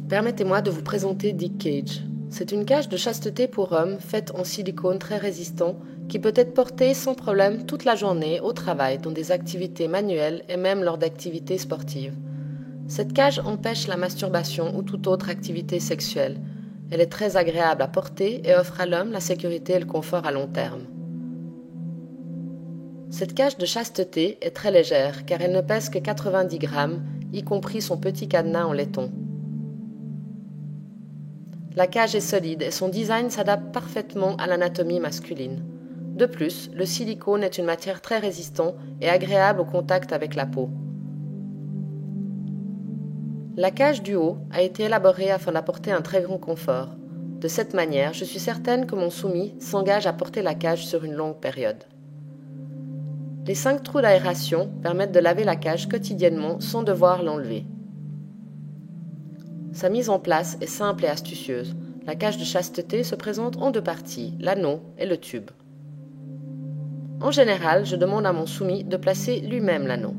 Permettez-moi de vous présenter Dick Cage. C'est une cage de chasteté pour hommes faite en silicone très résistant qui peut être portée sans problème toute la journée au travail, dans des activités manuelles et même lors d'activités sportives. Cette cage empêche la masturbation ou toute autre activité sexuelle. Elle est très agréable à porter et offre à l'homme la sécurité et le confort à long terme. Cette cage de chasteté est très légère car elle ne pèse que 90 grammes, y compris son petit cadenas en laiton. La cage est solide et son design s'adapte parfaitement à l'anatomie masculine. De plus, le silicone est une matière très résistante et agréable au contact avec la peau. La cage du haut a été élaborée afin d'apporter un très grand confort. De cette manière, je suis certaine que mon soumis s'engage à porter la cage sur une longue période. Les 5 trous d'aération permettent de laver la cage quotidiennement sans devoir l'enlever. Sa mise en place est simple et astucieuse. La cage de chasteté se présente en 2 parties, l'anneau et le tube. En général, je demande à mon soumis de placer lui-même l'anneau.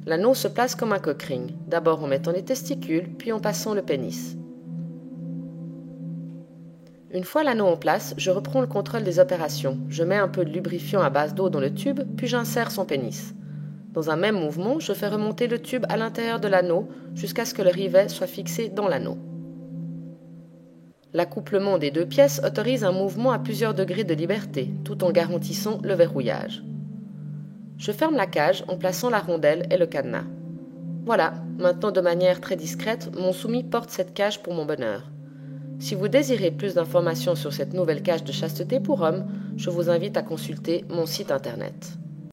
L'anneau se place comme un cock-ring, d'abord en mettant les testicules, puis en passant le pénis. Une fois l'anneau en place, je reprends le contrôle des opérations. Je mets un peu de lubrifiant à base d'eau dans le tube, puis j'insère son pénis. Dans un même mouvement, je fais remonter le tube à l'intérieur de l'anneau jusqu'à ce que le rivet soit fixé dans l'anneau. L'accouplement des 2 pièces autorise un mouvement à plusieurs degrés de liberté, tout en garantissant le verrouillage. Je ferme la cage en plaçant la rondelle et le cadenas. Voilà, maintenant de manière très discrète, mon soumis porte cette cage pour mon bonheur. Si vous désirez plus d'informations sur cette nouvelle cage de chasteté pour hommes, je vous invite à consulter mon site internet.